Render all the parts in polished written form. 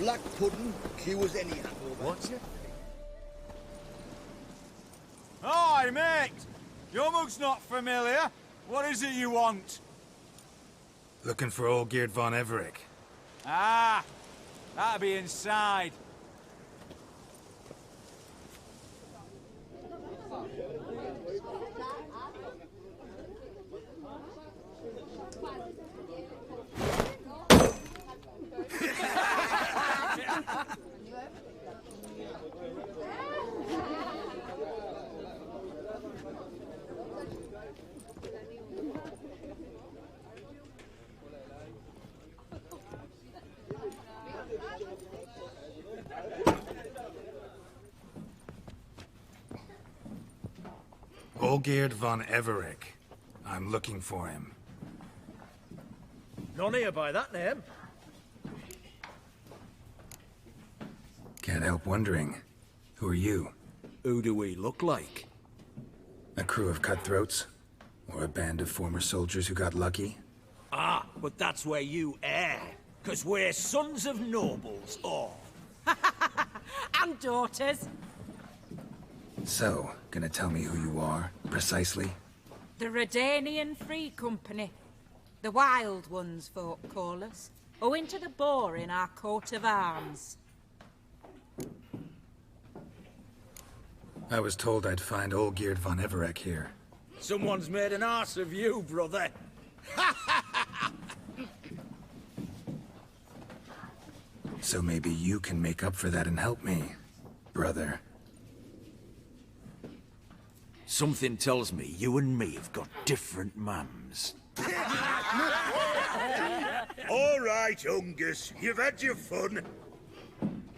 black pudding, cures any hangover. What's it? Hi, mate! Your mug's not familiar. What is it you want? Looking for Olgierd von Everec. Ah, that'll be inside. Olgierd von Everec. I'm looking for him. None here by that name. Can't help wondering. Who are you? Who do we look like? A crew of cutthroats? Or a band of former soldiers who got lucky? Ah, but that's where you err. 'Cause we're sons of nobles, or... And daughters. So, gonna tell me who you are, precisely? The Redanian Free Company. The Wild Ones, folk call us. Owing to the boar in our coat of arms. I was told I'd find Olgierd von Everec here. Someone's made an arse of you, brother. So maybe you can make up for that and help me, brother. Something tells me you and me have got different mums. All right, Ungus, you've had your fun.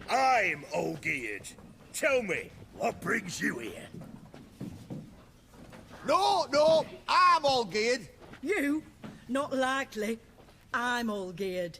I'm Olgierd. Tell me, what brings you here? No, I'm Olgierd. You? Not likely. I'm all geared.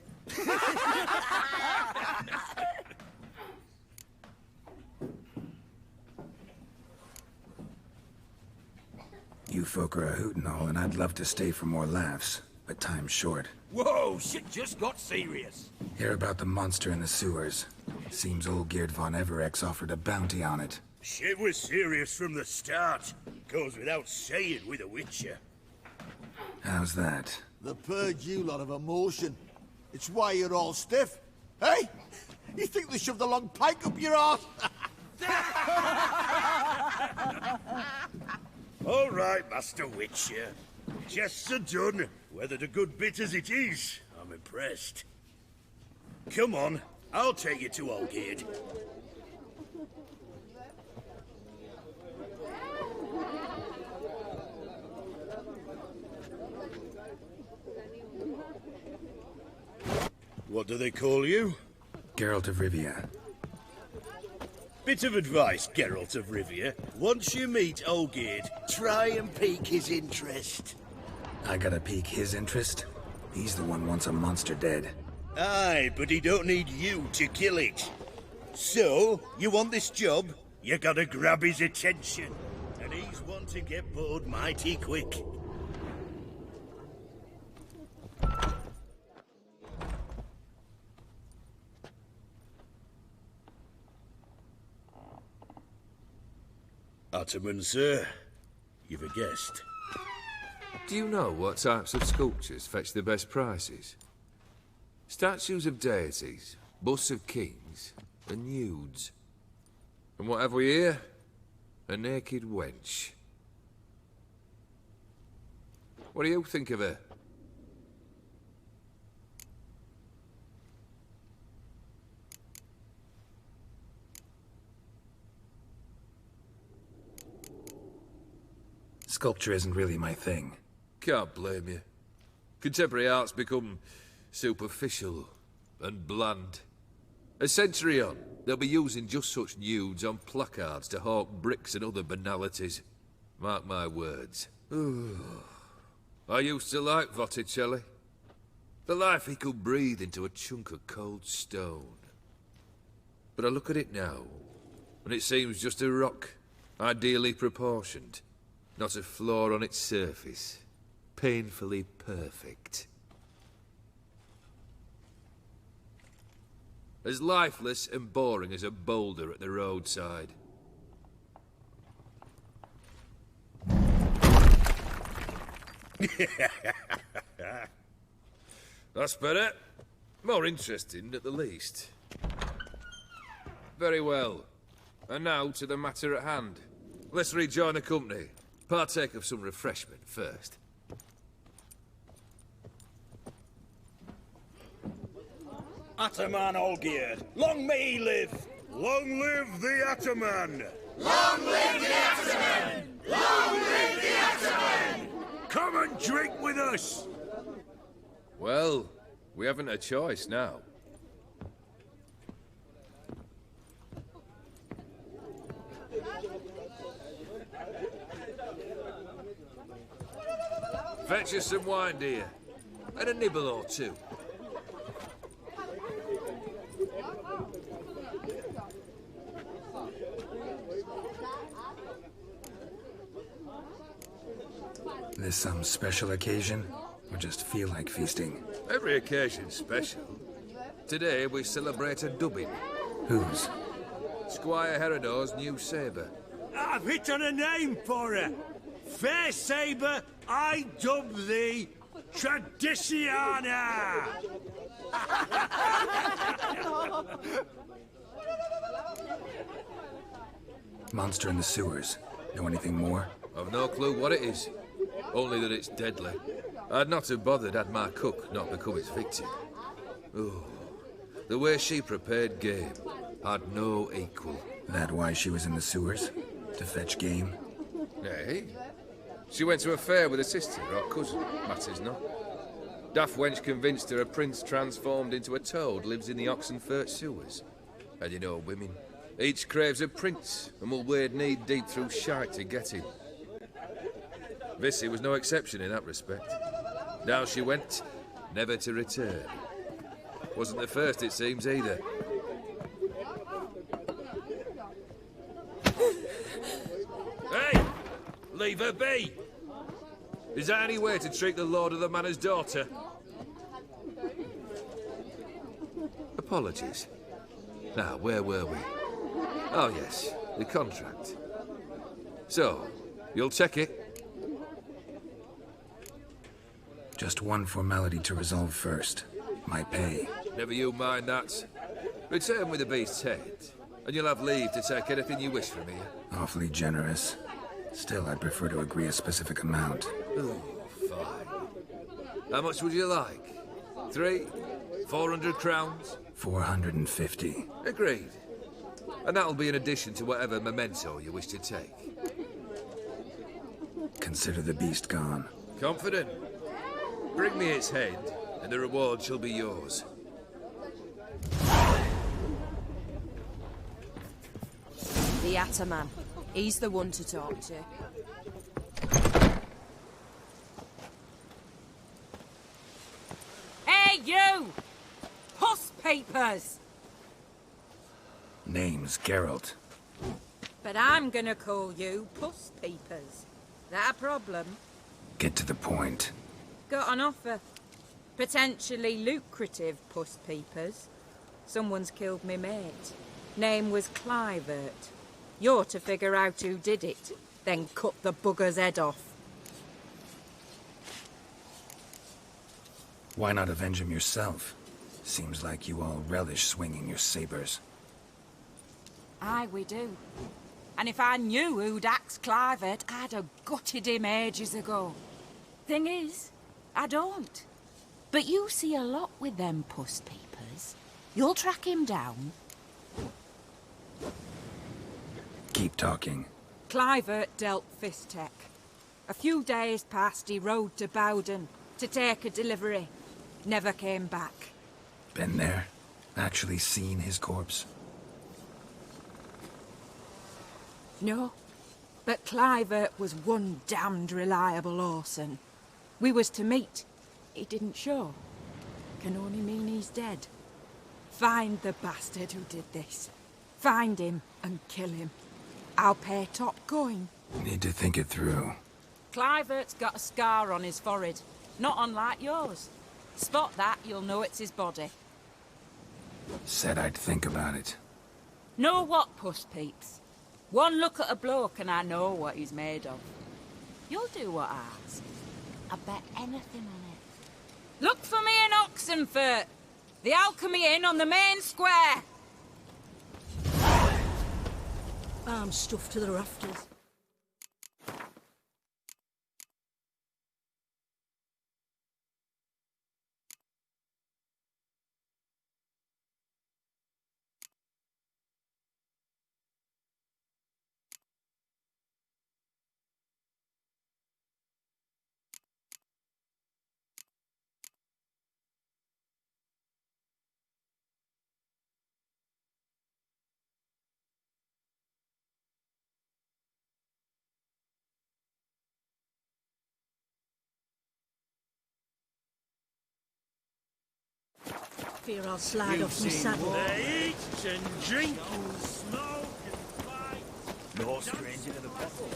You folk are a hoot and all, and I'd love to stay for more laughs, but time's short. Whoa, shit just got serious. Hear about the monster in the sewers. Seems Olgierd von Everec's offered a bounty on it. Shit was serious from the start. Goes without saying with a Witcher. How's that? The purge you lot of emotion. It's why you're all stiff. Hey? You think they shoved a long pike up your arse? All right, Master Witcher. Jests are done. Whether the good bit as it is, I'm impressed. Come on, I'll take you to Olgierd. What do they call you? Geralt of Rivia. Bit of advice, Geralt of Rivia. Once you meet Olgierd, try and pique his interest. I gotta pique his interest? He's the one wants a monster dead. Aye, but he don't need you to kill it. So, you want this job? You gotta grab his attention. And he's one to get bored mighty quick. Ottoman, sir. You've a guest. Do you know what types of sculptures fetch the best prices? Statues of deities, busts of kings, and nudes. And what have we here? A naked wench. What do you think of her? Sculpture isn't really my thing. Can't blame you. Contemporary art's become superficial and bland. A century on, they'll be using just such nudes on placards to hawk bricks and other banalities. Mark my words. I used to like Botticelli. The life he could breathe into a chunk of cold stone. But I look at it now, and it seems just a rock, ideally proportioned. Not a flaw on its surface. Painfully perfect. As lifeless and boring as a boulder at the roadside. That's better. More interesting, at the least. Very well. And now to the matter at hand. Let's rejoin the company. Partake of some refreshment first. Ataman Olgierd, long may he live! Long live the Ataman! Long live the Ataman! Long live the Ataman! Come and drink with us! Well, we haven't a choice now. Fetch us some wine, dear. And a nibble or two. This some special occasion? Or just feel like feasting? Every occasion's special. Today we celebrate a dubbing. Whose? Squire Herodor's new sabre. I've hit on a name for her. Fair Sabre, I dub thee Tradiciana! Monster in the sewers. Know anything more? I've no clue what it is. Only that it's deadly. I'd not have bothered had my cook not become its victim. Oh, the way she prepared game had no equal. That why she was in the sewers? To fetch game? Nay. She went to a fair with a sister or cousin, matters not. Daft wench convinced her a prince transformed into a toad lives in the Oxenfurt sewers. And you know women. Each craves a prince and will wade knee-deep through shite to get him. Vissy was no exception in that respect. Down she went, never to return. Wasn't the first, it seems, either. Hey! Leave her be! Is that any way to treat the lord of the manor's daughter? Apologies. Now, where were we? Oh, yes, the contract. So, you'll check it? Just one formality to resolve first. My pay. Never you mind that. Return with the beast's head, and you'll have leave to take anything you wish from here. Awfully generous. Still, I'd prefer to agree a specific amount. Oh, fine. How much would you like? 400 crowns? 450. Agreed. And that'll be in addition to whatever memento you wish to take. Consider the beast gone. Confident? Bring me its head, and the reward shall be yours. The Ataman. He's the one to talk to. Hey, you! Puss papers! Name's Geralt. But I'm gonna call you Puss Peepers. That a problem? Get to the point. Got an offer. Potentially lucrative Puss Peepers. Someone's killed me mate. Name was Clivert. You're to figure out who did it, then cut the bugger's head off. Why not avenge him yourself? Seems like you all relish swinging your sabers. Aye, we do. And if I knew who'd axed Clivert, I'd have gutted him ages ago. Thing is, I don't. But you see a lot with them Puss Peepers. You'll track him down. Keep talking. Clivert dealt Fistek. A few days past, he rode to Bowden to take a delivery. Never came back. Been there? Actually seen his corpse? No. But Clivert was one damned reliable Orson. We was to meet. He didn't show. Can only mean he's dead. Find the bastard who did this. Find him and kill him. I'll pay top coin. Need to think it through. Clivert's got a scar on his forehead. Not unlike yours. Spot that, you'll know it's his body. Said I'd think about it. Know what, Puss Peeps? One look at a bloke and I know what he's made of. You'll do what I ask. I bet anything on it. Look for me in Oxenfurt! The Alchemy Inn on the main square! I'm stuffed to the rafters. Fear I'll slide off my saddle. They eat and drink and smoke and fight. No stranger to the bottle.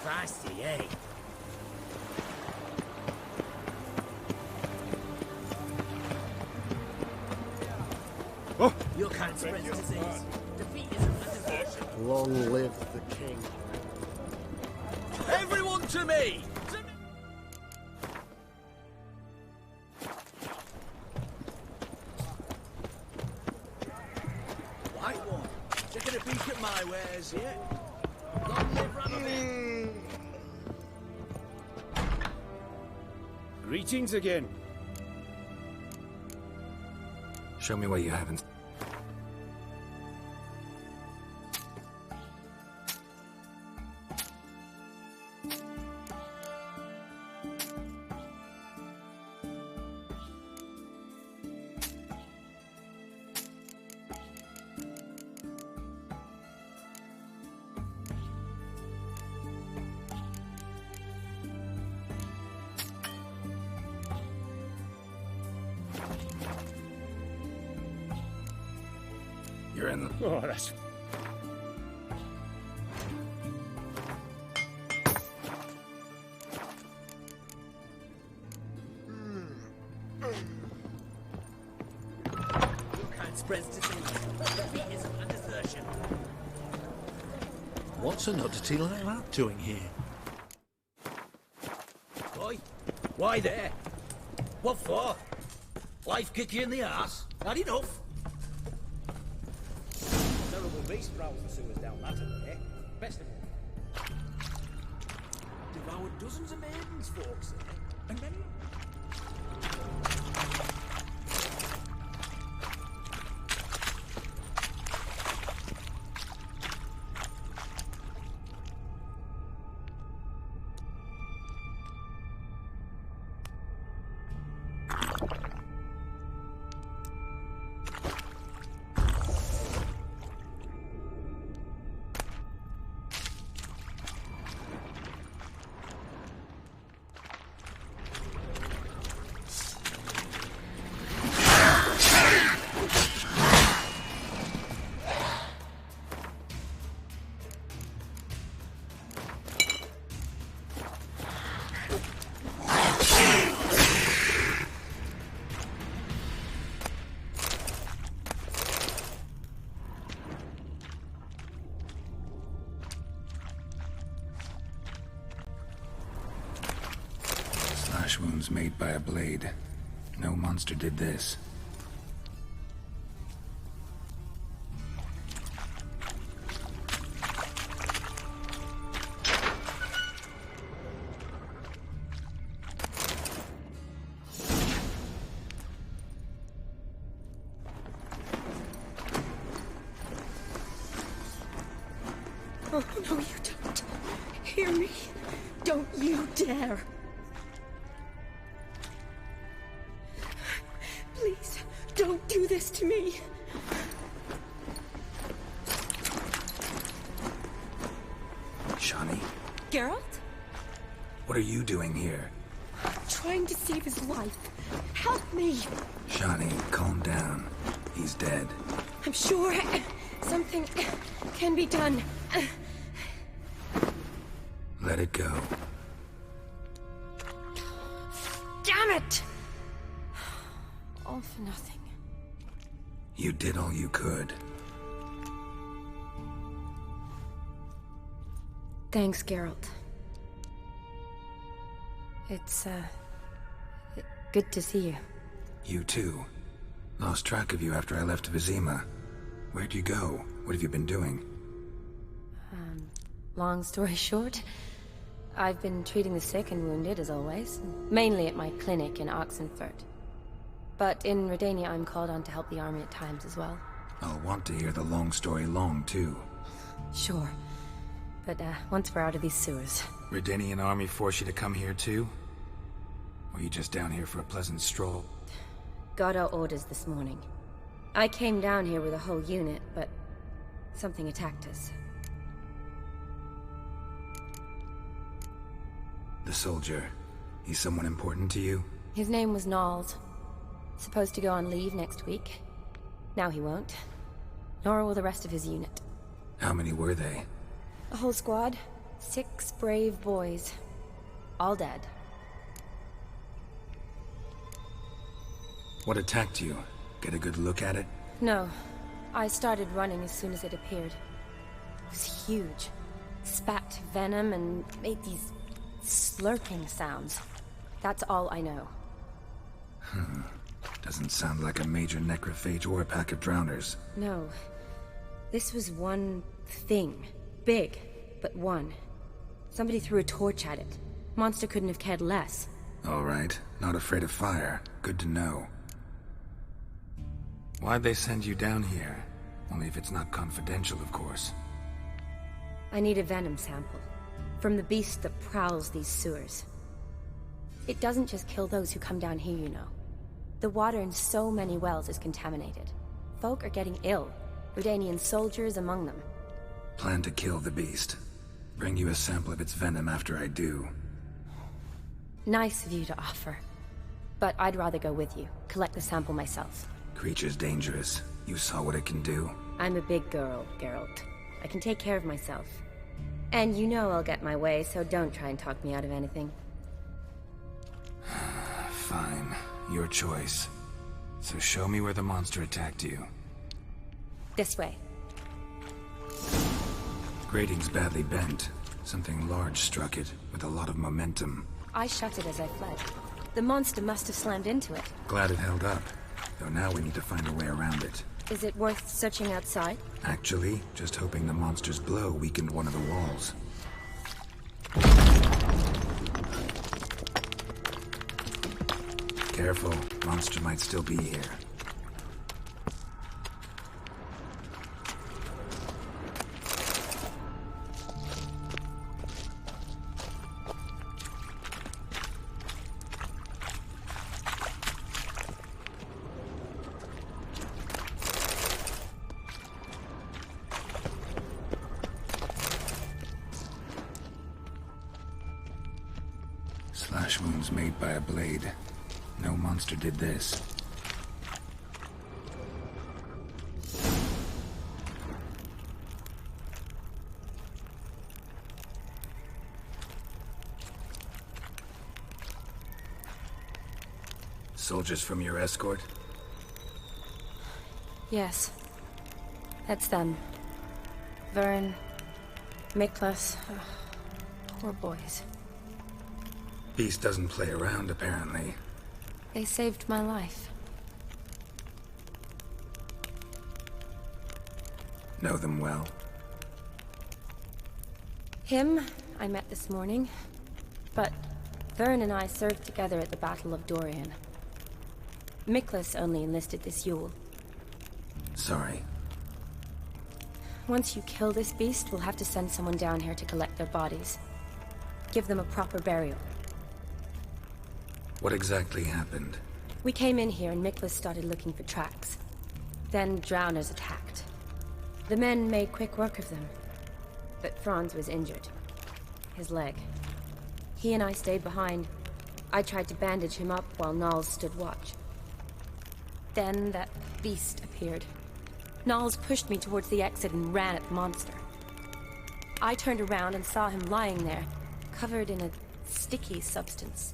Feisty, eh? Oh. You can't spread disease. Defeat is a diversion. Long live the king. Everyone to me! White one, taking a peek at my wares yet? Long live Radomir! Greetings again. Show me what you haven't. You're in the... Oh, that's... What's an oddity like that doing here? Boy, why there? What for? Life kick you in the arse? Not enough? Terrible beast prowls the sewers down that way. Best of all. Devoured dozens of maidens, folks, and then... Slash wounds made by a blade. No monster did this. Oh, no, you don't. Hear me. Don't you dare. this to me. Shani, Geralt? what are you doing here? Trying to save his life. Help me! Shani, calm down. He's dead. I'm sure something can be done. Let it go. Damn it! All for nothing. You did all you could. Thanks, Geralt. It's, good to see you. You too. Lost track of you after I left Vizima. Where'd you go? What have you been doing? Long story short, I've been treating the sick and wounded, as always. Mainly at my clinic in Oxenfurt. But in Redania, I'm called on to help the army at times as well. I'll want to hear the long story long, too. Sure. But, once we're out of these sewers. Redanian army force you to come here, too? Or you just down here for a pleasant stroll? Got our orders this morning. I came down here with a whole unit, but something attacked us. The soldier. He's someone important to you? His name was Nals. Supposed to go on leave next week. Now he won't. Nor will the rest of his unit. How many were they? A whole squad. 6 brave boys. All dead. What attacked you? Get a good look at it? No. I started running as soon as it appeared. It was huge. Spat venom and made these slurping sounds. That's all I know. Doesn't sound like a major necrophage or a pack of drowners. No. This was one thing. Big, but one. Somebody threw a torch at it. Monster couldn't have cared less. All right. Not afraid of fire. Good to know. Why'd they send you down here? Only if it's not confidential, of course. I need a venom sample. From the beast that prowls these sewers. It doesn't just kill those who come down here, you know. The water in so many wells is contaminated. Folk are getting ill. Redanian soldiers among them. Plan to kill the beast. Bring you a sample of its venom after I do. Nice of you to offer. But I'd rather go with you. Collect the sample myself. Creature's dangerous. You saw what it can do. I'm a big girl, Geralt. I can take care of myself. And you know I'll get my way, so don't try and talk me out of anything. Fine. Your choice. So show me where the monster attacked you. This way. Grating's badly bent. Something large struck it, with a lot of momentum. I shut it as I fled. The monster must have slammed into it. Glad it held up. Though now we need to find a way around it. Is it worth searching outside? Actually, just hoping the monster's blow weakened one of the walls. Careful, monster might still be here. Slash wounds made by a blade. No monster did this. Soldiers from your escort? Yes. That's them. Vern, Miklas. Poor boys. Beast doesn't play around, apparently. They saved my life. Know them well? Him, I met this morning. But Vern and I served together at the Battle of Dorian. Miklas only enlisted this Yule. Sorry. Once you kill this beast, we'll have to send someone down here to collect their bodies. Give them a proper burial. What exactly happened? We came in here and Miklas started looking for tracks. Then drowners attacked. The men made quick work of them. But Franz was injured. His leg. He and I stayed behind. I tried to bandage him up while Nals stood watch. Then that beast appeared. Nals pushed me towards the exit and ran at the monster. I turned around and saw him lying there, covered in a sticky substance.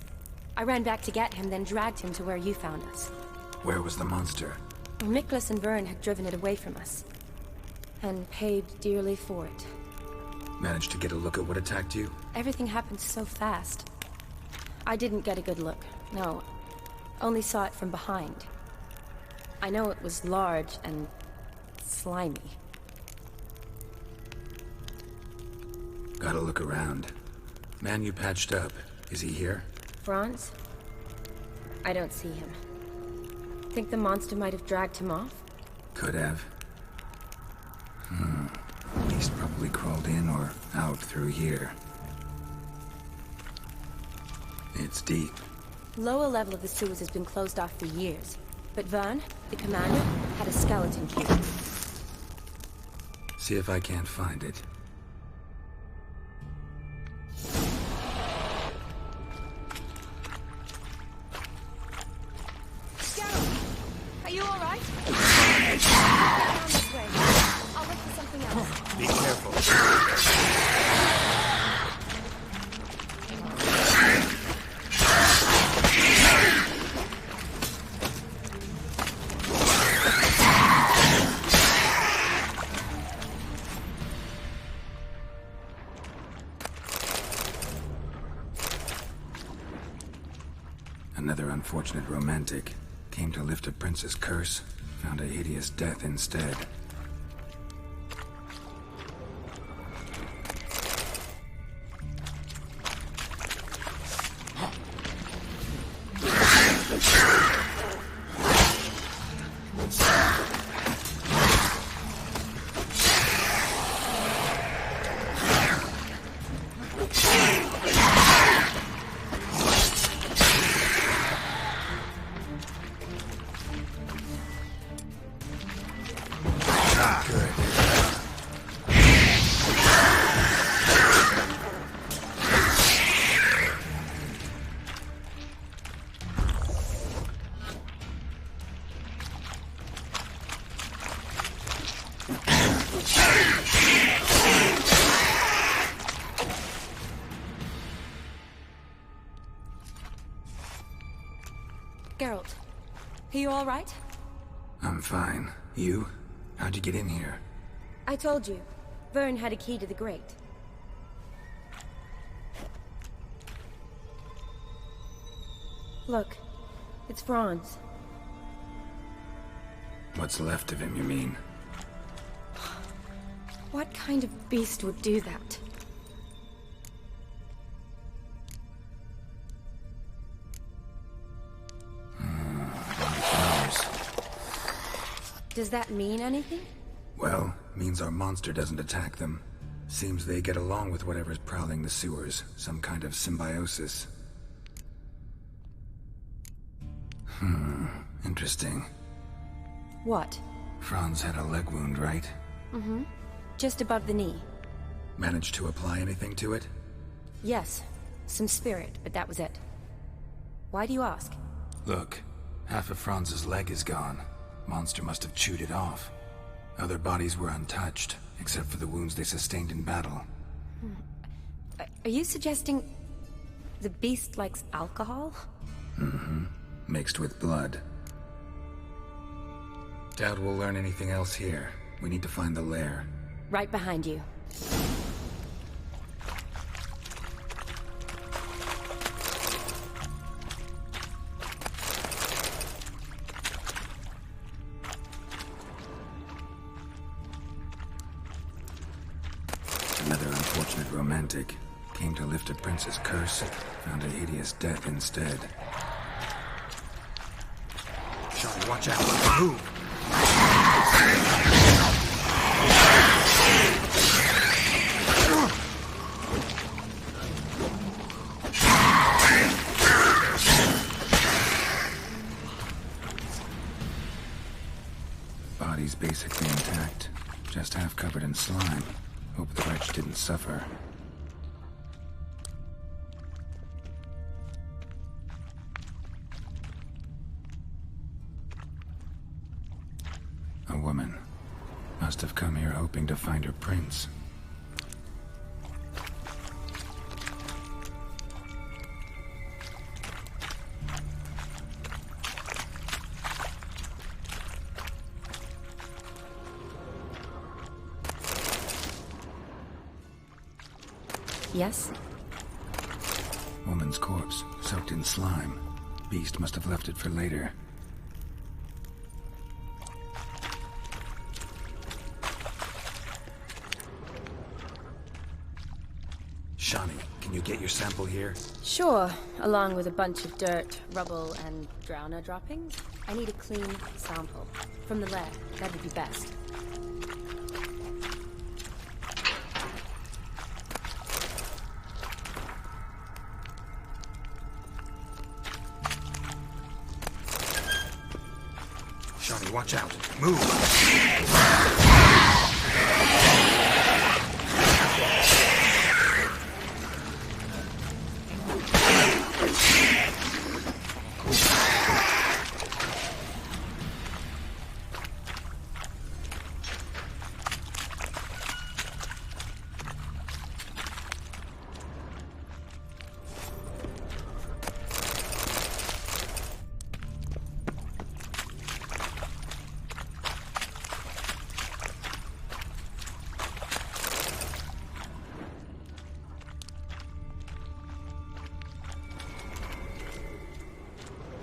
I ran back to get him, then dragged him to where you found us. Where was the monster? Miklas and Vern had driven it away from us. And paid dearly for it. Managed to get a look at what attacked you? Everything happened so fast. I didn't get a good look, no. Only saw it from behind. I know it was large and slimy. Gotta look around. Man you patched up, is he here? Franz? I don't see him. Think the monster might have dragged him off? Could have. Beast probably crawled in or out through here. It's deep. Lower level of the sewers has been closed off for years. But Vern, the commander, had a skeleton key. See if I can't find it. Are you alright? I'll look for something else. Be careful. Another unfortunate romantic. Came to lift a prince's curse, found a hideous death instead. Geralt, are you all right? I'm fine. You? How'd you get in here? I told you. Vern had a key to the grate. Look, it's Franz. What's left of him, you mean? What kind of beast would do that? Does that mean anything? Well, means our monster doesn't attack them. Seems they get along with whatever's prowling the sewers. Some kind of symbiosis. Interesting. What? Franz had a leg wound, right? Mm-hmm. Just above the knee. Managed to apply anything to it? Yes. Some spirit, but that was it. Why do you ask? Look, half of Franz's leg is gone. Monster must have chewed it off. Other bodies were untouched, except for the wounds they sustained in battle. Are you suggesting the beast likes alcohol? Mm-hmm. Mixed with blood. Doubt we'll learn anything else here. We need to find the lair. Right behind you. Another unfortunate romantic. Came to lift a prince's curse, found a hideous death instead. Shall watch out. Move! Body's basically intact, just half covered in slime. Hope the wretch didn't suffer. A woman. Must have come here hoping to find her prince. Yes? Woman's corpse, soaked in slime. Beast must have left it for later. Shani, can you get your sample here? Sure, along with a bunch of dirt, rubble, and drowner droppings. I need a clean sample. From the lab, that would be best. Shani, watch out. Move!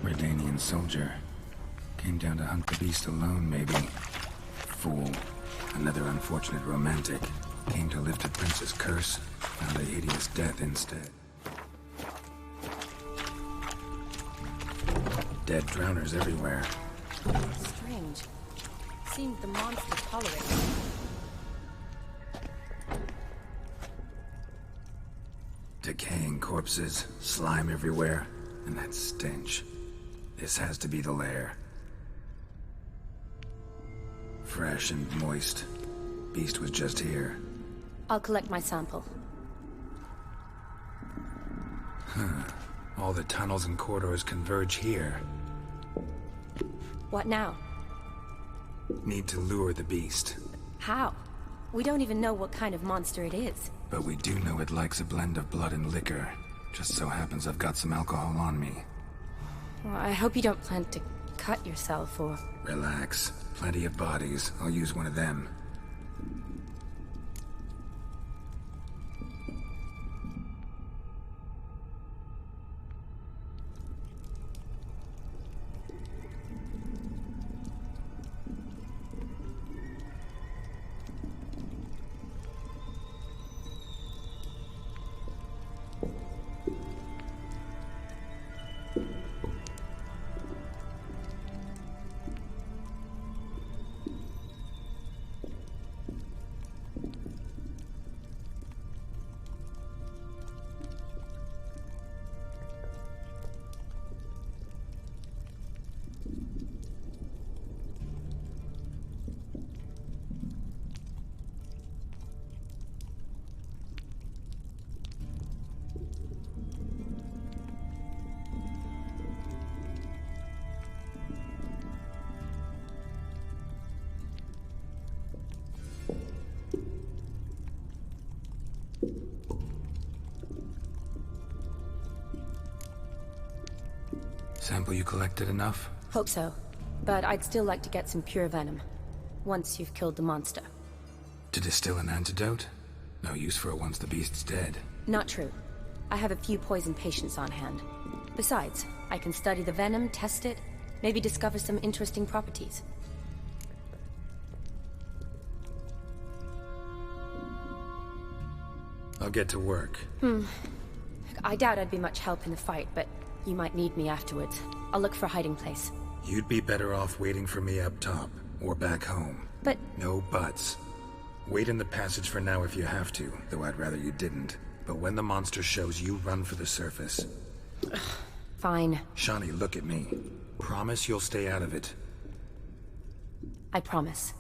Redanian soldier. Came down to hunt the beast alone, maybe. Fool. Another unfortunate romantic. Came to lift a prince's curse. Found a hideous death instead. Dead drowners everywhere. Strange. Seemed the monster tolerated it. Decaying corpses, slime everywhere, and that stench. This has to be the lair. Fresh and moist. Beast was just here. I'll collect my sample. Huh. All the tunnels and corridors converge here. What now? Need to lure the beast. How? We don't even know what kind of monster it is. But we do know it likes a blend of blood and liquor. Just so happens I've got some alcohol on me. Well, I hope you don't plan to cut yourself or... Relax. Plenty of bodies. I'll use one of them. Sample you collected enough? Hope so. But I'd still like to get some pure venom. Once you've killed the monster. To distill an antidote? No use for it once the beast's dead. Not true. I have a few poison patients on hand. Besides, I can study the venom, test it, maybe discover some interesting properties. I'll get to work. I doubt I'd be much help in the fight, but you might need me afterwards. I'll look for a hiding place. You'd be better off waiting for me up top, or back home. But... No buts. Wait in the passage for now if you have to, though I'd rather you didn't. But when the monster shows, you run for the surface. Fine. Shani, look at me. Promise you'll stay out of it. I promise.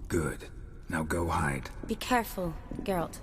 Good. Now go hide. Be careful, Geralt.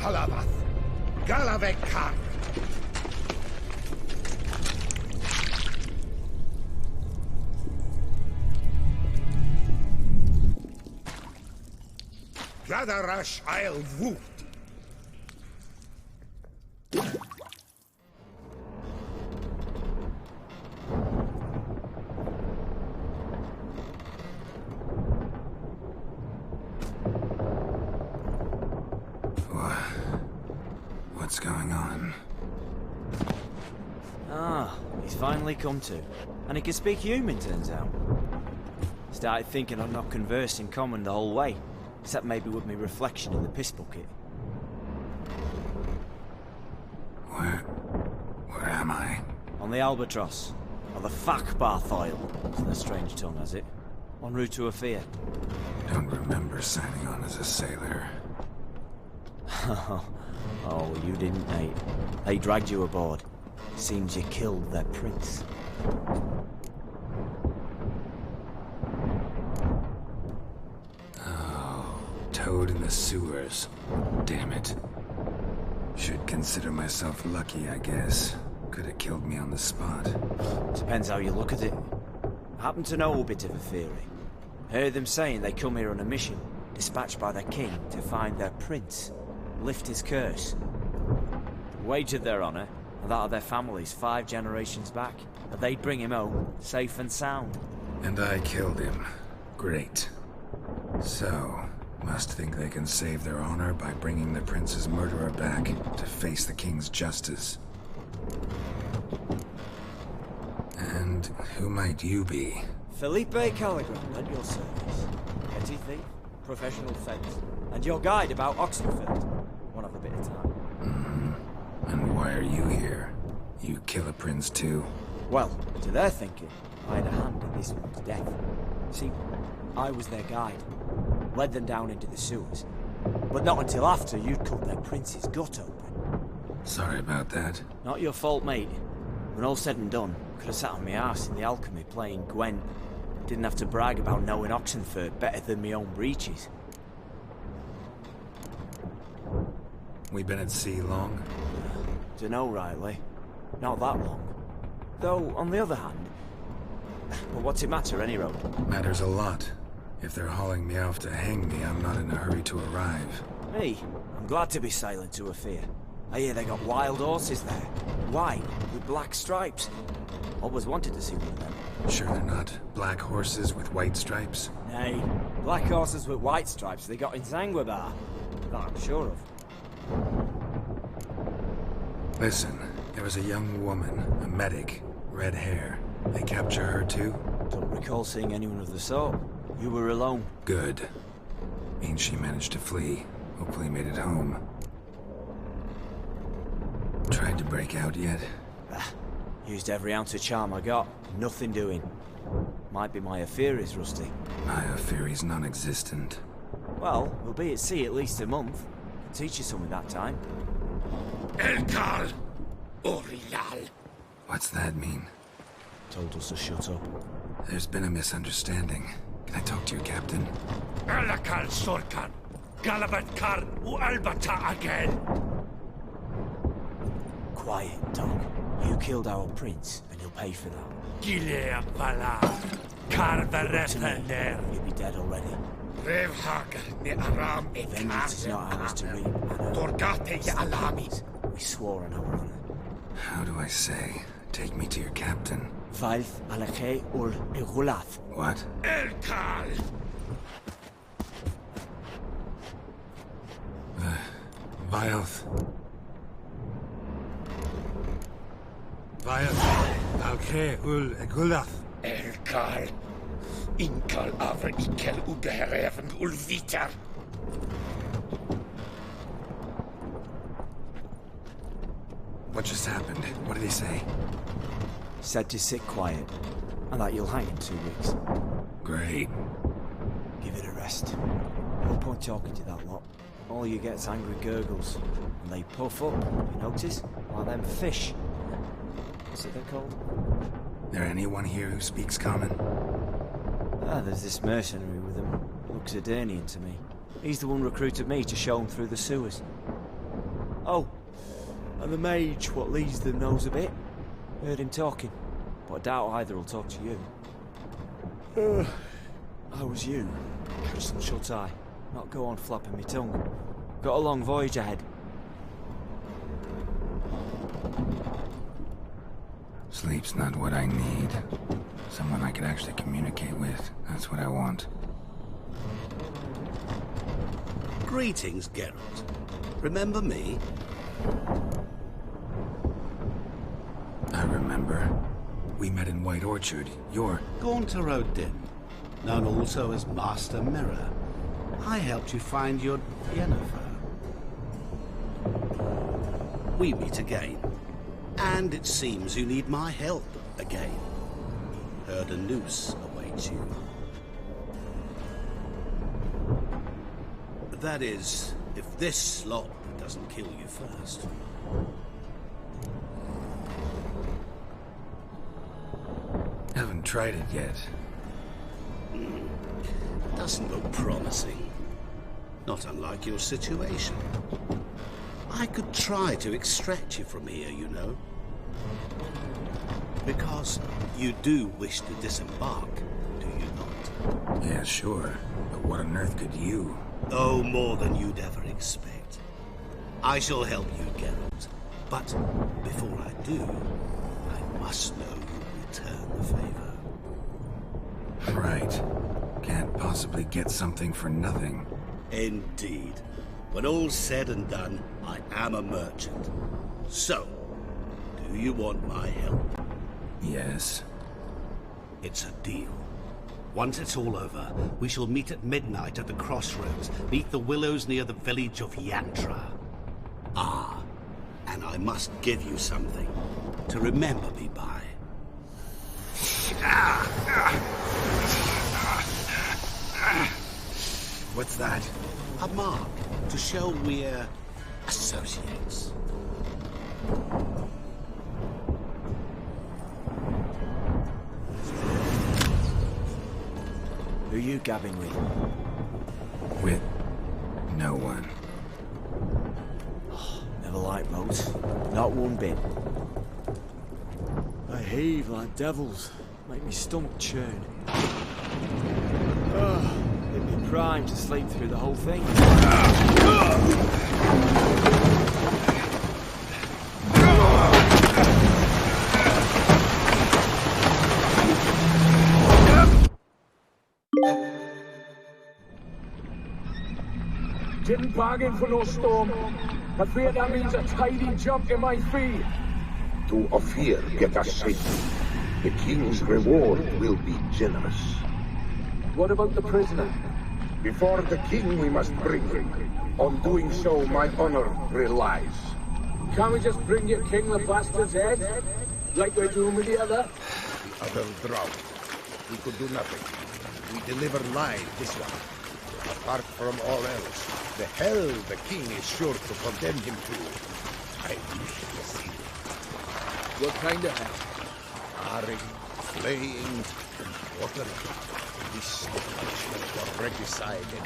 Halavath, Galavek Khan. Gadarash I'll woot. What's going on? Ah, he's finally come to. And he can speak human, turns out. Started thinking I'd not conversed in common the whole way, except maybe with me reflection in the piss bucket. Where am I? On the Albatross, or the Fakbarthoil, as the strange tongue has it. En route to Ophir. Don't remember signing on as a sailor. Oh, you didn't, mate. They dragged you aboard. Seems you killed their prince. Oh, toad in the sewers. Damn it. Should consider myself lucky, I guess. Could have killed me on the spot. Depends how you look at it. I happen to know a bit of a theory. Heard them saying they come here on a mission, dispatched by their king to find their prince, lift his curse. Wagered their honor, and that of their families 5 generations back, that they'd bring him home, safe and sound. And I killed him. Great. So, must think they can save their honor by bringing the prince's murderer back to face the king's justice. And who might you be? Felipe Caligram, at your service. Petty thief, professional fence, and your guide about Oxenfurt. One of a bit of time. And why are you here? You kill a prince too? Well, to their thinking, I had a hand in this one's death. See, I was their guide. Led them down into the sewers. But not until after you'd cut their prince's gut open. Sorry about that. Not your fault, mate. When all said and done, could have sat on my arse in the alchemy playing Gwen. Didn't have to brag about knowing Oxenfurt better than my own breeches. We been at sea long? Dunno, Riley. Not that long. Though, on the other hand... But what's it matter, any road? Matters a lot. If they're hauling me off to hang me, I'm not in a hurry to arrive. Me? I'm glad to be sailing to Ophir. I hear they got wild horses there. White, with black stripes. Always wanted to see one of them. Sure they're not black horses with white stripes? Nay, black horses with white stripes they got in Zangwibar. That I'm sure of. Listen, there was a young woman, a medic, red hair. They capture her too? Don't recall seeing anyone of the sort. You were alone. Good. Means she managed to flee. Hopefully made it home. Tried to break out yet? Used every ounce of charm I got. Nothing doing. Might be my Ophir is rusty. My Ophir is non-existent. Well, we'll be at sea at least a month. Can teach you something that time. Elkal! Orial! What's that mean? Told us to shut up. There's been a misunderstanding. Can I talk to your captain? Elakal Sorkan! Galabat Kar u Albata again! Quiet, dog. You killed our prince, and you'll pay for that. Gilea Bala! Karvarefender! You'll be dead already. Revhag ne Aram Vengeance is not ours to reap. Torgate ya Alamis! We swore on our honor. How do I say? Take me to your captain. Valth Alakhe ul Igulath. What? Elkal! Vilth. Vilth Alakhe ul Igulath. Elkal! Inkal avr ikel ugehereven ulvitar! What just happened? What did he say? Said to sit quiet, and that you'll hang in 2 weeks. Great. Give it a rest. No point talking to that lot. All you get's angry gurgles, and they puff up, you notice? Like them fish. What's it they're called? There anyone here who speaks common? There's this mercenary with him. Looks Adernian to me. He's the one recruited me to show him through the sewers. Oh, and the mage what leads them knows a bit. Heard him talking, but I doubt either will talk to you. I was you. Catch some shut eye. not go on flapping my tongue. Got a long voyage ahead. Sleep's not what I need. Someone I could actually communicate with. That's what I want. Greetings, Geralt. Remember me? I remember. We met in White Orchard. You're... Gaunter O'Din, known also as Master Mirror. I helped you find your Yennefer. We meet again. And it seems you need my help again. Heard a noose awaits you. That is, if this slop doesn't kill you first. Haven't tried it yet. Doesn't look promising. Not unlike your situation. I could try to extract you from here, you know. Because you do wish to disembark, do you not? Yeah, sure. But what on earth could you? Oh, more than you'd ever expect. I shall help you, Geralt. But before I do, I must know you return the favor. Right. Can't possibly get something for nothing. Indeed. When all's said and done, I am a merchant. So, do you want my help? Yes. It's a deal. Once it's all over, we shall meet at midnight at the crossroads, beneath the willows near the village of Yantra. Ah, and I must give you something to remember me by. What's that? A mark to show we're associates. Who are you gabbing with? With no one. Never liked boats. Not one bit. They heave like devils. Make me stomach churn. It'd be prime to sleep through the whole thing. Didn't bargain for no storm. I fear that means a tidy jump in my fee. To Ophir get us safely. The king's reward will be generous. What about the prisoner? Before the king we must bring him. On doing so, my honor relies. Can't we just bring your king the bastard's head? Like we're doing with the other? The other drowned. We could do nothing. We deliver live this one. Apart from all else, the hell the king is sure to condemn him to. I wish to see it. What kind of hell? Harring, flaying, and watering. This punishment for regicide and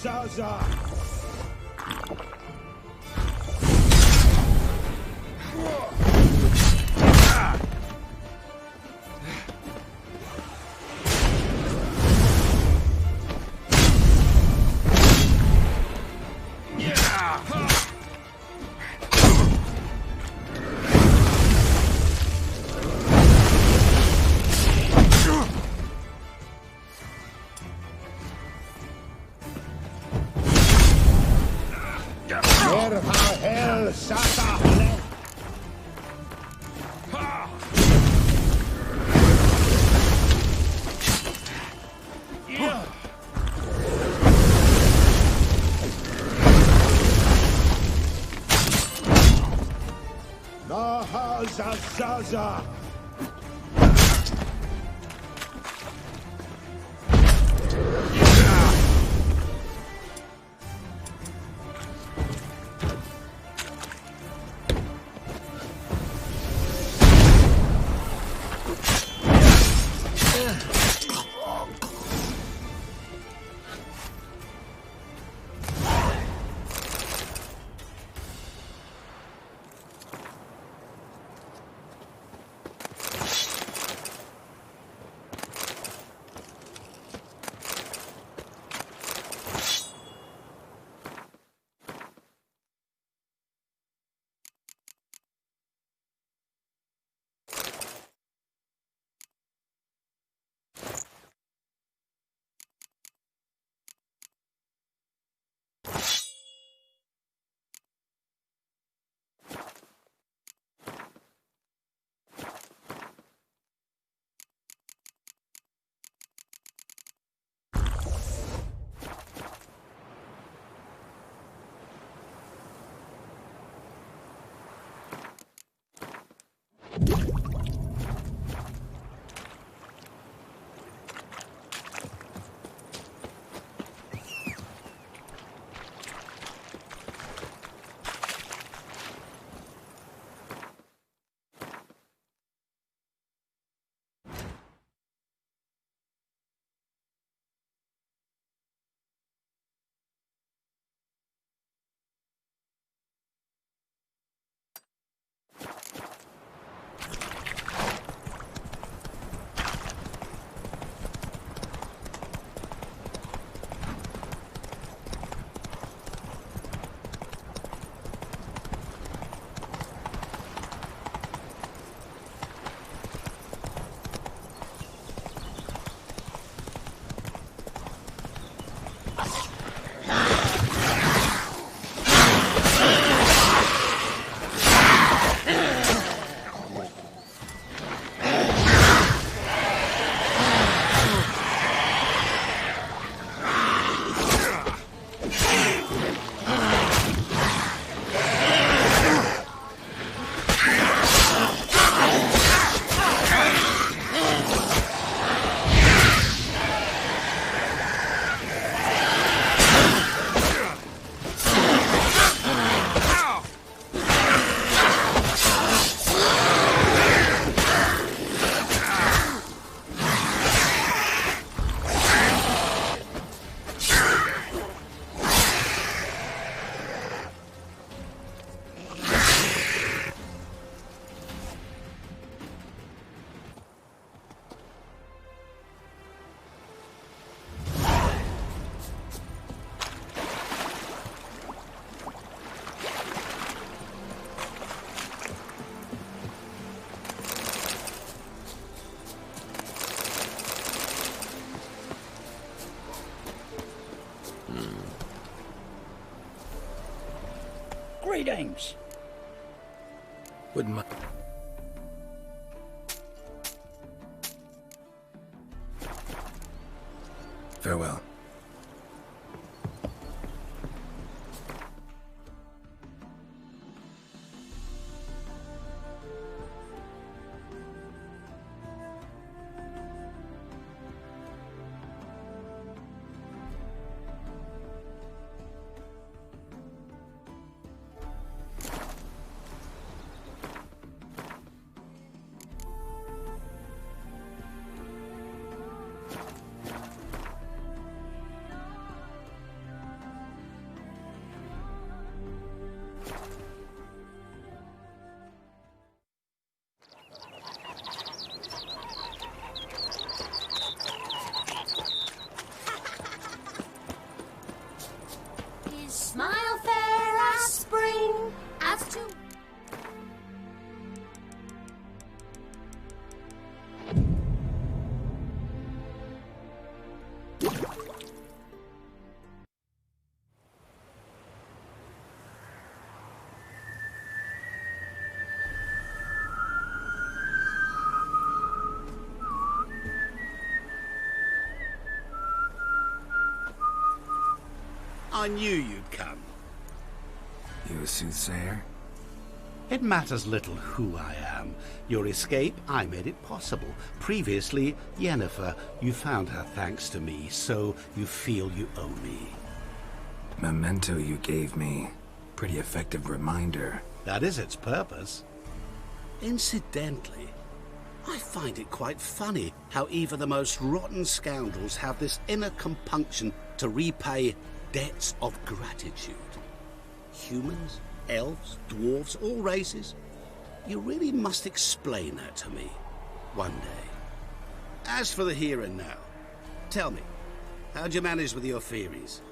Zaza! Ner ha-hel Sata! Zaza! Greetings. Wouldn't mind. Farewell. Smile fair as spring, as to I knew you'd come. You a soothsayer? It matters little who I am. Your escape, I made it possible. Previously, Yennefer, you found her thanks to me, so you feel you owe me. Memento you gave me. Pretty effective reminder. That is its purpose. Incidentally, I find it quite funny how even the most rotten scoundrels have this inner compunction to repay debts of gratitude. Humans, elves, dwarves, all races. You really must explain that to me one day. As for the here and now, tell me, how'd you manage with your theories?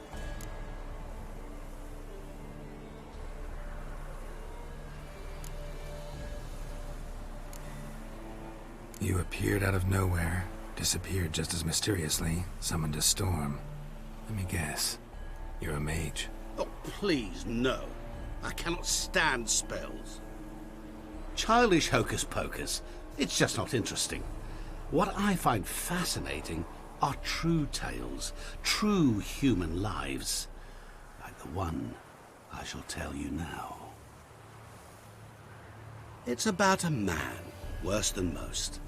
You appeared out of nowhere, disappeared just as mysteriously, summoned a storm. Let me guess. You're a mage. Oh, please, no. I cannot stand spells. Childish hocus-pocus. It's just not interesting. What I find fascinating are true tales, true human lives, like the one I shall tell you now. It's about a man, worse than most.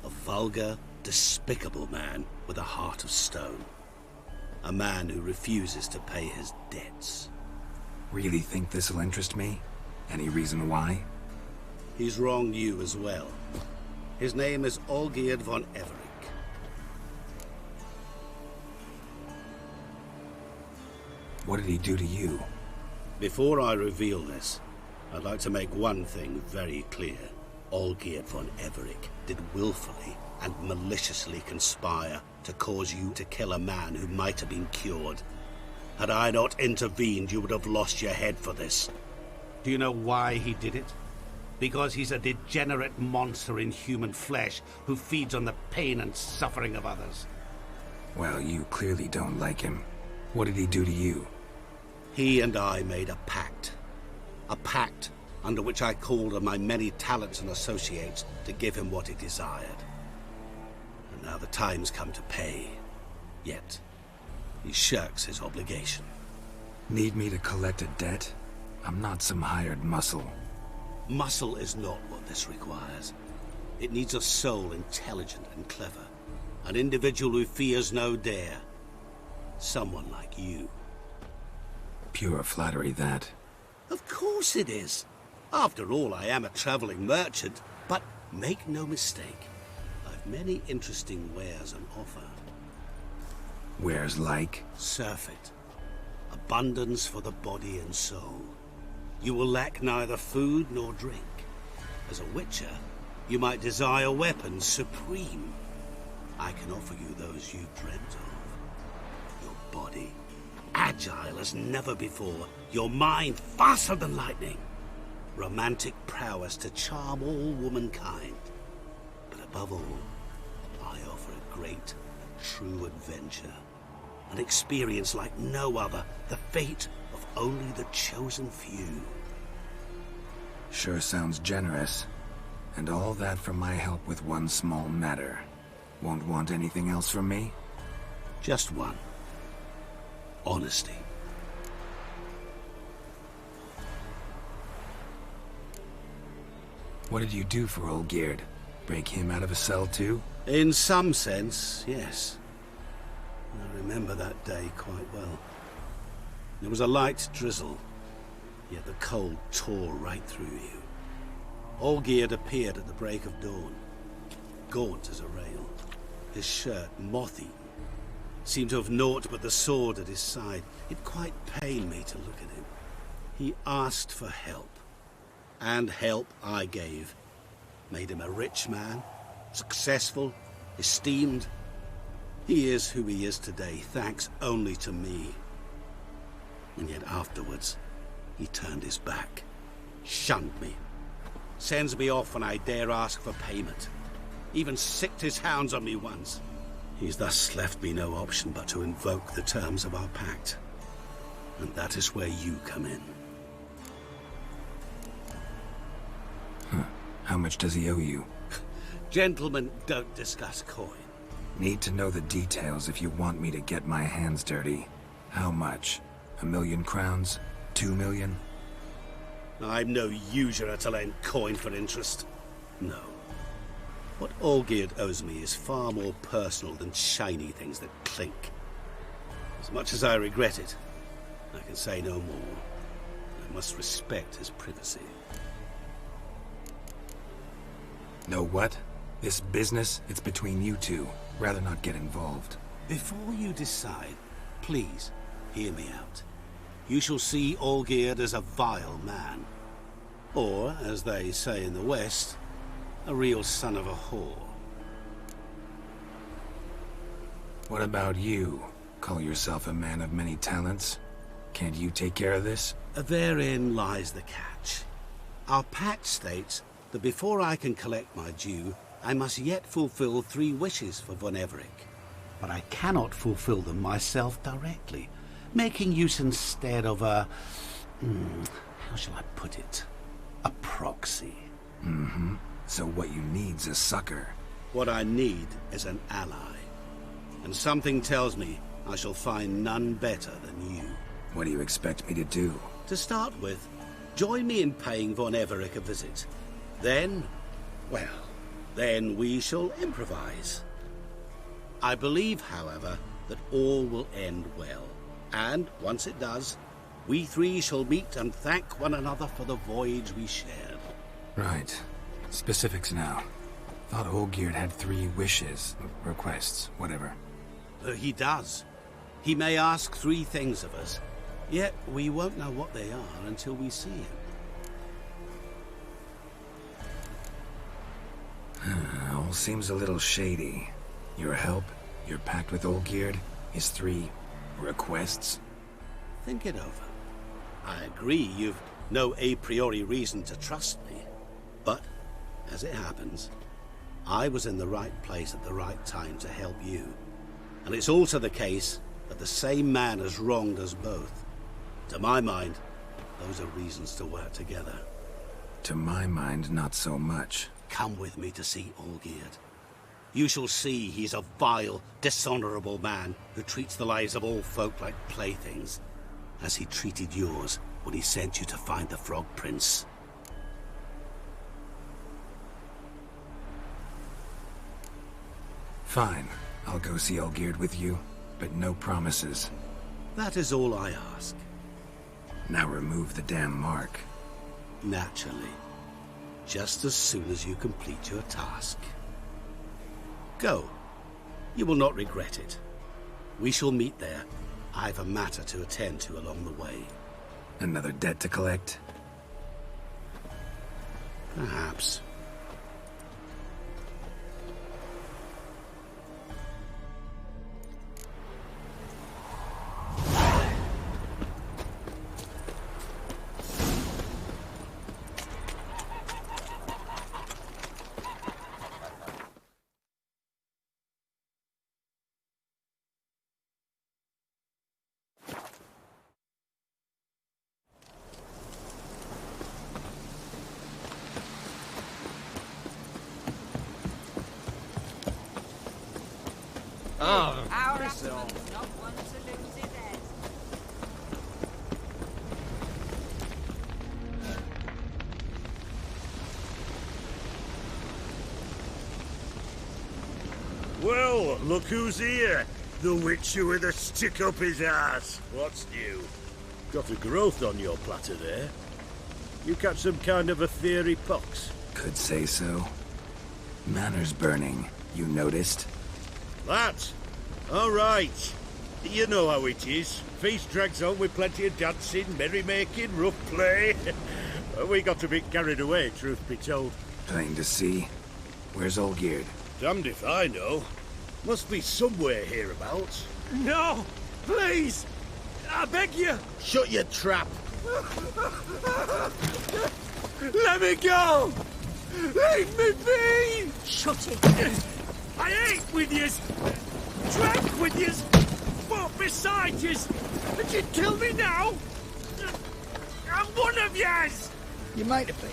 A vulgar, despicable man with a heart of stone. A man who refuses to pay his debts. Really think this'll interest me? Any reason why? He's wronged you as well. His name is Olgierd von Everec. What did he do to you? Before I reveal this, I'd like to make one thing very clear. Olgierd von Everec did willfully and maliciously conspire to cause you to kill a man who might have been cured. Had I not intervened, you would have lost your head for this. Do you know why he did it? Because he's a degenerate monster in human flesh who feeds on the pain and suffering of others. Well, you clearly don't like him. What did he do to you? He and I made a pact. A pact under which I called on my many talents and associates to give him what he desired. And now the time's come to pay. Yet, he shirks his obligation. Need me to collect a debt? I'm not some hired muscle. Muscle is not what this requires. It needs a soul intelligent and clever. An individual who fears no dare. Someone like you. Pure flattery, that. Of course it is. After all, I am a traveling merchant. But make no mistake, I've many interesting wares on offer. Wares like? Surfeit. Abundance for the body and soul. You will lack neither food nor drink. As a witcher, you might desire weapons supreme. I can offer you those you dreamt of. Your body, agile as never before. Your mind, faster than lightning. Romantic prowess to charm all womankind. But above all, I offer a great, true adventure. An experience like no other. The fate of only the chosen few. Sure sounds generous. And all that for my help with one small matter. Won't want anything else from me? Just one. Honesty. What did you do for Olgierd? Break him out of a cell too? In some sense, yes. I remember that day quite well. There was a light drizzle, yet the cold tore right through you. Olgierd appeared at the break of dawn, gaunt as a rail, his shirt moth-eaten. Seemed to have naught but the sword at his side. It quite pained me to look at him. He asked for help, and help I gave. Made him a rich man, successful, esteemed. He is who he is today, thanks only to me. And yet afterwards, he turned his back, shunned me, sends me off when I dare ask for payment. Even sicked his hounds on me once. He's thus left me no option but to invoke the terms of our pact. And that is where you come in. How much does he owe you? Gentlemen don't discuss coin. Need to know the details if you want me to get my hands dirty. How much? 1 million crowns? 2 million? I'm no usurer to lend coin for interest. No. What Olgierd owes me is far more personal than shiny things that clink. As much as I regret it, I can say no more. I must respect his privacy. Know what? This business, it's between you two. Rather not get involved. Before you decide, please hear me out. You shall see Olgierd as a vile man. Or, as they say in the West, a real son of a whore. What about you? Call yourself a man of many talents? Can't you take care of this? Therein lies the catch. Our pact states that before I can collect my due, I must yet fulfill 3 wishes for Von Everec. But I cannot fulfill them myself directly, making use instead of a... how shall I put it? A proxy. Mm-hmm. So what you need's a sucker. What I need is an ally. And something tells me I shall find none better than you. What do you expect me to do? To start with, join me in paying Von Everec a visit. Then, well, then we shall improvise. I believe, however, that all will end well. And, once it does, we 3 shall meet and thank one another for the voyage we shared. Right. Specifics now. Thought Olgierd had 3 wishes, requests, whatever. He does. He may ask 3 things of us, yet we won't know what they are until we see him. All seems a little shady. Your help, your pact with Olgierd, his 3 requests. Think it over. I agree you've no a priori reason to trust me, but, as it happens, I was in the right place at the right time to help you. And it's also the case that the same man has wronged us both. To my mind, those are reasons to work together. To my mind, not so much. Come with me to see Olgierd. You shall see he's a vile, dishonorable man who treats the lives of all folk like playthings, as he treated yours when he sent you to find the Frog Prince. Fine. I'll go see Olgierd with you, but no promises. That is all I ask. Now remove the damn mark. Naturally. Just as soon as you complete your task. Go. You will not regret it. We shall meet there. I've a matter to attend to along the way. Another debt to collect? Perhaps. Our Ataman's not one to lose his head. Well, look who's here. The Witcher with a stick up his ass. What's new? Got a growth on your platter there. You catch some kind of a theory pox? Could say so. Manor's burning. You noticed? That? All right. You know how it is. Feast drags on with plenty of dancing, merrymaking, rough play. We got a bit carried away, truth be told. Plain to see. Where's Olgierd? Damned if I know. Must be somewhere hereabouts. No! Please! I beg you! Shut your trap! Let me go! Leave me be! Shut it! I ate with yous! Drank with yous! Fought beside yous! And you'd kill me now? I'm one of yous! You might have been,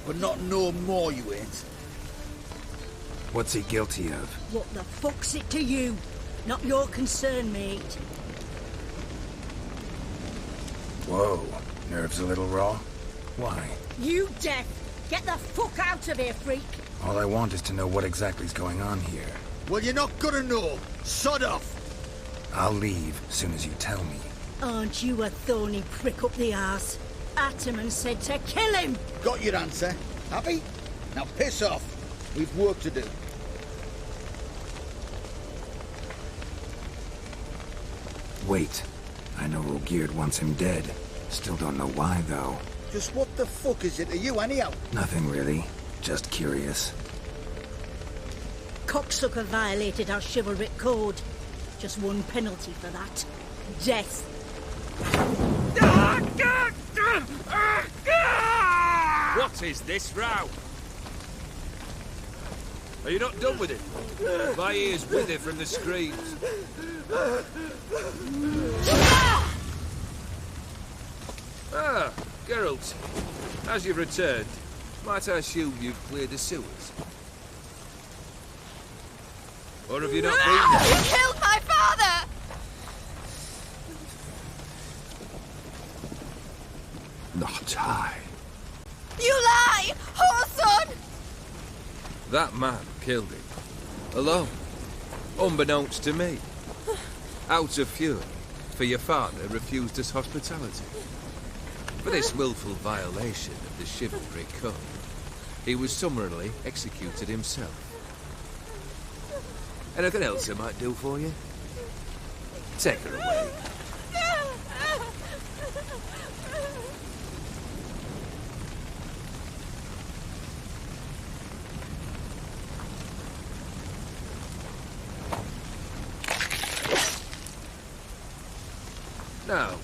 but not no more you ain't. What's he guilty of? What the fuck's it to you? Not your concern, mate. Whoa, nerves a little raw? Why? You deaf! Get the fuck out of here, freak! All I want is to know what exactly is going on here. Well, you're not gonna know. Sod off! I'll leave as soon as you tell me. Aren't you a thorny prick up the arse? Ataman said to kill him! Got your answer. Happy? Now piss off. We've work to do. Wait. I know Olgierd wants him dead. Still don't know why, though. Just what the fuck is it to you, anyhow? Nothing really. Just curious. Cocksucker violated our chivalric code. Just one penalty for that. Death. What is this row? Are you not done with it? My ears wither from the screams. Ah, Geralt. As you've returned, might I assume you've cleared the sewers? Or have you not been? You killed my father! Not I. You lie! Whoreson! That man killed him. Alone. Unbeknownst to me. Out of fury, for your father refused us hospitality. For this willful violation of the chivalry code, he was summarily executed himself. Anything else I might do for you? Take her away. Now,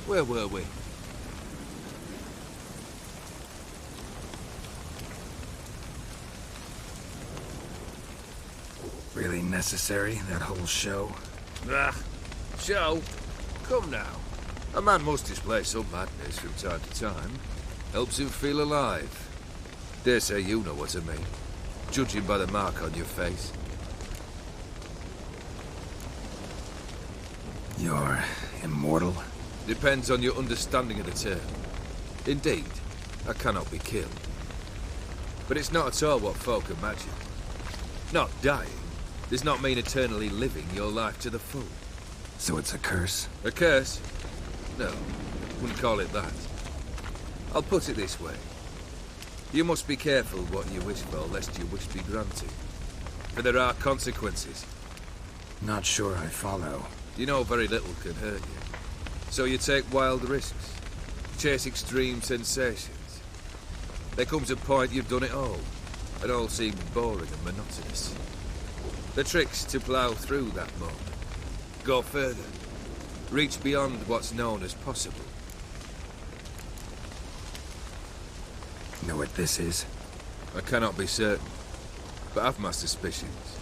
where were we? Really necessary, that whole show? Ah, show? Come now. A man must display some madness from time to time. Helps him feel alive. Dare say you know what I mean, judging by the mark on your face. You're immortal? Depends on your understanding of the term. Indeed, I cannot be killed. But it's not at all what folk imagine. Not dying does not mean eternally living your life to the full. So it's a curse? A curse? No, wouldn't call it that. I'll put it this way. You must be careful what you wish for, lest your wish be granted. For there are consequences. Not sure I follow. You know very little can hurt you. So you take wild risks. Chase extreme sensations. There comes a point you've done it all. It all seems boring and monotonous. The trick's to plough through that moment. Go further. Reach beyond what's known as possible. Know what this is? I cannot be certain, but I've my suspicions.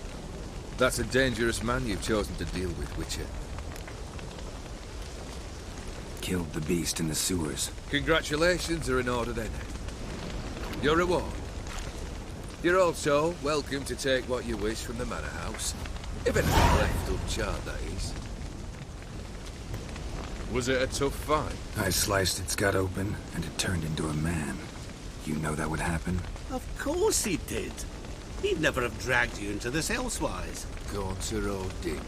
That's a dangerous man you've chosen to deal with, Witcher. Killed the beast in the sewers. Congratulations are in order then. Your reward. You're also welcome to take what you wish from the manor house. If anything left uncharred, that is. Was it a tough fight? I sliced its gut open, and it turned into a man. You know that would happen? Of course he did. He'd never have dragged you into this elsewise. Gaunter O'Din.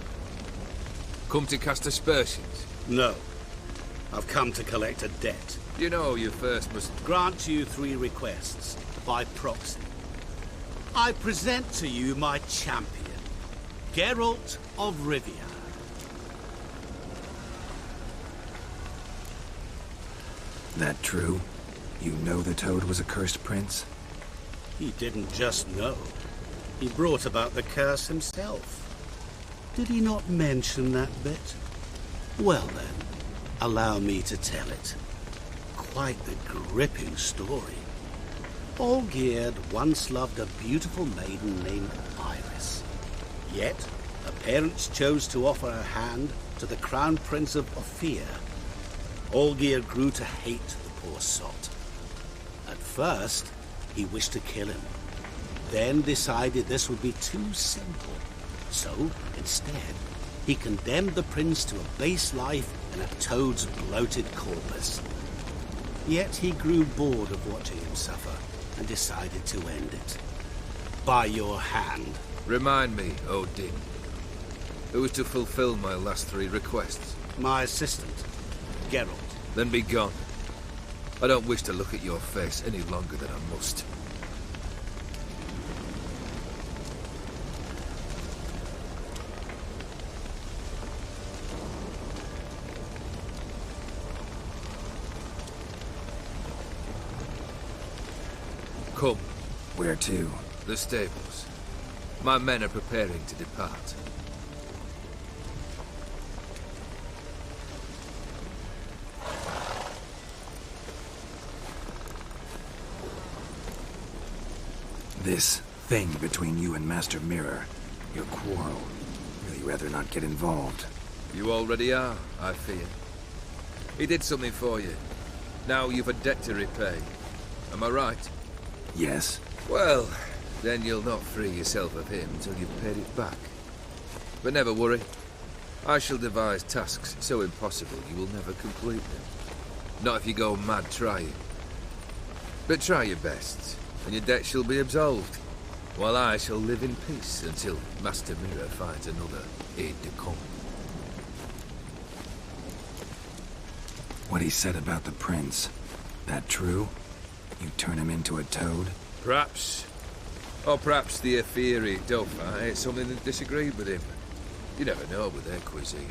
Come to cast aspersions? No. I've come to collect a debt. You know you first must... Grant you 3 requests, by proxy. I present to you my champion, Geralt of Rivia. That true? You know the Toad was a cursed prince? He didn't just know. He brought about the curse himself. Did he not mention that bit? Well then, allow me to tell it. Quite the gripping story. Olgierd once loved a beautiful maiden named Iris. Yet, her parents chose to offer her hand to the Crown Prince of Ophir. Olgierd grew to hate the poor sot. At first, he wished to kill him. Then decided this would be too simple. So, instead, he condemned the prince to a base life and a toad's bloated corpus. Yet he grew bored of watching him suffer and decided to end it. By your hand. Remind me, Odin. Who was to fulfill my last 3 requests? My assistant, Geralt. Then be gone. I don't wish to look at your face any longer than I must. Come. Where to? The stables. My men are preparing to depart. This thing between you and Master Mirror, your quarrel, really rather not get involved. You already are, I fear. He did something for you. Now you've a debt to repay. Am I right? Yes. Well, then you'll not free yourself of him until you've paid it back. But never worry. I shall devise tasks so impossible you will never complete them. Not if you go mad trying. But try your best, and your debt shall be absolved, while I shall live in peace until Master Mirror finds another aide-de-camp. What he said about the prince, that true? You turn him into a toad? Perhaps. Or perhaps the Aetheri Dauphin ate something that disagreed with him. You never know with their cuisine.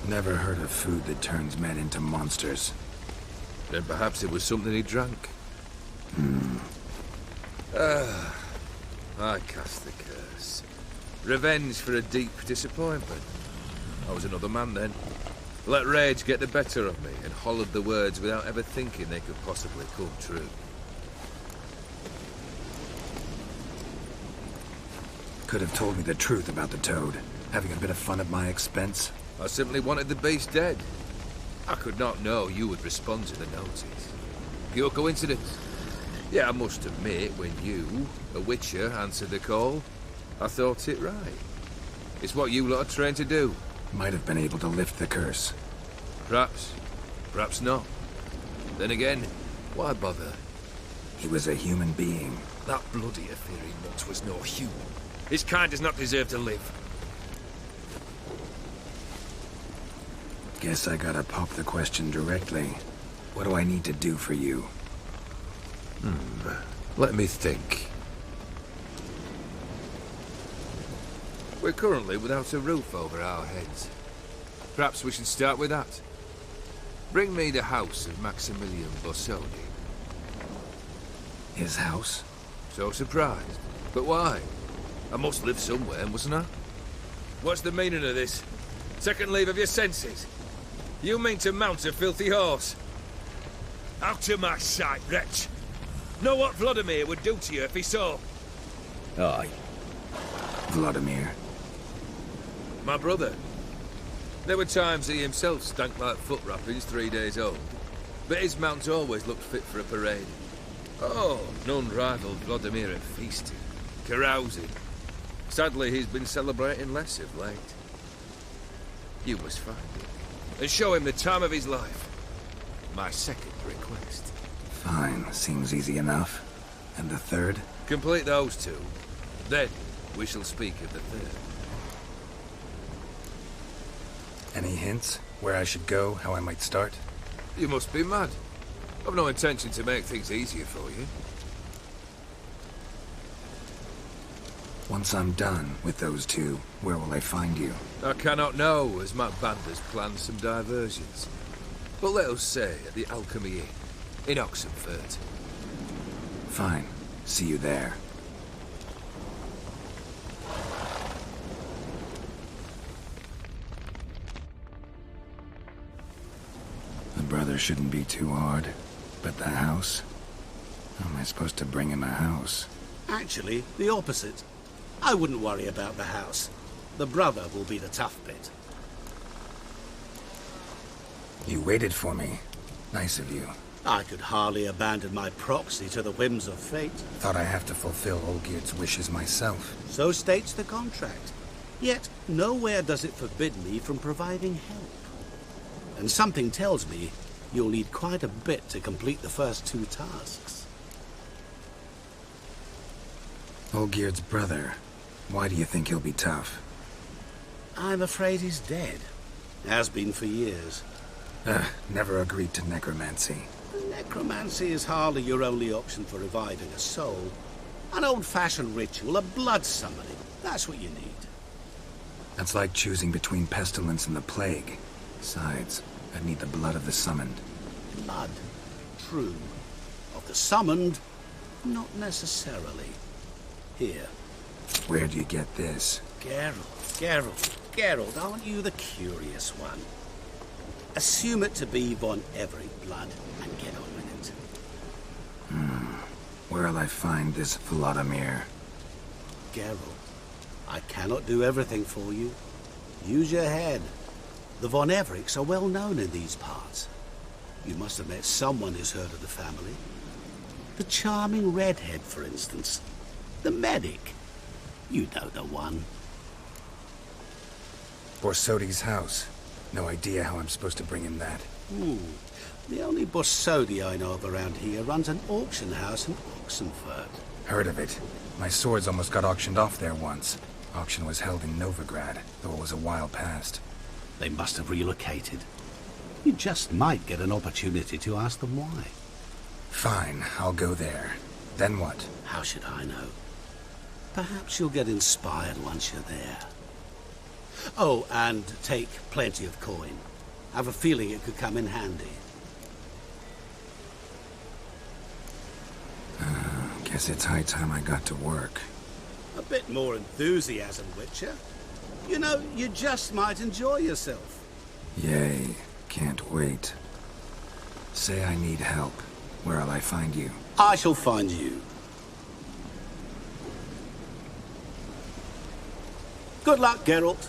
Never heard of food that turns men into monsters. Then perhaps it was something he drank. I cast the curse. Revenge for a deep disappointment. I was another man then. Let rage get the better of me and hollered the words without ever thinking they could possibly come true. Could have told me the truth about the toad, having a bit of fun at my expense. I simply wanted the beast dead. I could not know you would respond to the notice. Pure coincidence. Yeah, I must admit, when you, a witcher, answered the call, I thought it right. It's what you lot are trained to do. Might have been able to lift the curse. Perhaps. Perhaps not. Then again, why bother? He was a human being. That bloody Aetheri nut was no human. His kind does not deserve to live. Guess I gotta pop the question directly. What do I need to do for you? Let me think. We're currently without a roof over our heads. Perhaps we should start with that. Bring me the house of Maximilian Bossoni. His house? So surprised. But why? I must live somewhere, mustn't I? What's the meaning of this? Second leave of your senses? You mean to mount a filthy horse? Out of my sight, wretch! Know what Vladimir would do to you if he saw? Aye. Vladimir. My brother. There were times he himself stank like foot wrappings 3 days old. But his mount always looked fit for a parade. Oh, none rivaled Vladimir at feasting, carousing. Sadly, he's been celebrating less of late. You must find him, and show him the time of his life. My second request. Fine, seems easy enough. And the third? Complete those 2. Then, we shall speak of the third. Any hints? Where I should go? How I might start? You must be mad. I've no intention to make things easier for you. Once I'm done with those 2, where will I find you? I cannot know, as my band has planned some diversions. But let us say at the Alchemy Inn, in Oxenfurt. Fine. See you there. The brother shouldn't be too hard. But the house? How am I supposed to bring him a house? Actually, the opposite. I wouldn't worry about the house. The brother will be the tough bit. You waited for me. Nice of you. I could hardly abandon my proxy to the whims of fate. Thought I have to fulfill Olgierd's wishes myself. So states the contract. Yet, nowhere does it forbid me from providing help. And something tells me you'll need quite a bit to complete the first 2 tasks. Olgierd's brother. Why do you think he'll be tough? I'm afraid he's dead. Has been for years. Never agreed to necromancy. Necromancy is hardly your only option for reviving a soul. An old-fashioned ritual, a blood summoning. That's what you need. That's like choosing between pestilence and the plague. Besides, I'd need the blood of the summoned. Blood. True. Of the summoned, not necessarily. Here. Where do you get this? Geralt, aren't you the curious one? Assume it to be Von Everett blood and get on with it. Where'll I find this Vladimir? Geralt, I cannot do everything for you. Use your head. The Von Evericks are well known in these parts. You must have met someone who's heard of the family. The charming redhead, for instance. The medic. You know the one. Borsodi's house. No idea how I'm supposed to bring him that. The only Borsodi I know of around here runs an auction house in Oxenfurt. Heard of it. My swords almost got auctioned off there once. Auction was held in Novigrad, though it was a while past. They must have relocated. You just might get an opportunity to ask them why. Fine, I'll go there. Then what? How should I know? Perhaps you'll get inspired once you're there. Oh, and take plenty of coin. Have a feeling it could come in handy. Guess it's high time I got to work. A bit more enthusiasm, Witcher. You know, you just might enjoy yourself. Yay, can't wait. Say I need help. Where'll I find you? I shall find you. Good luck, Geralt.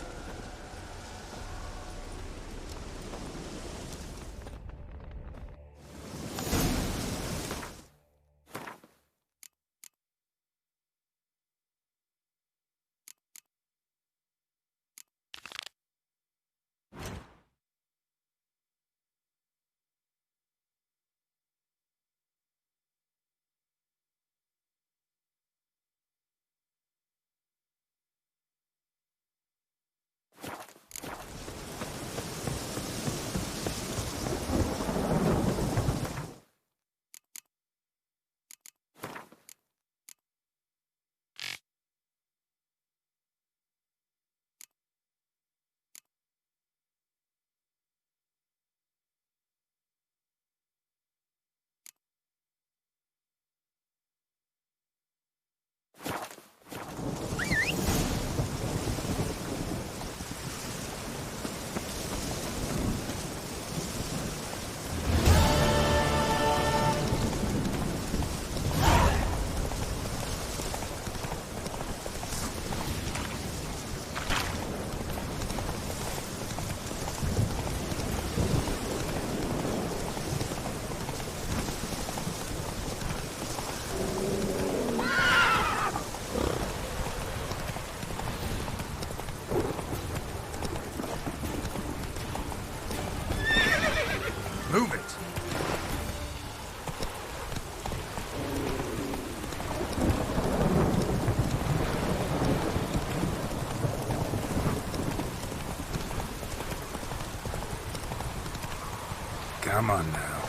Move it! Come on now.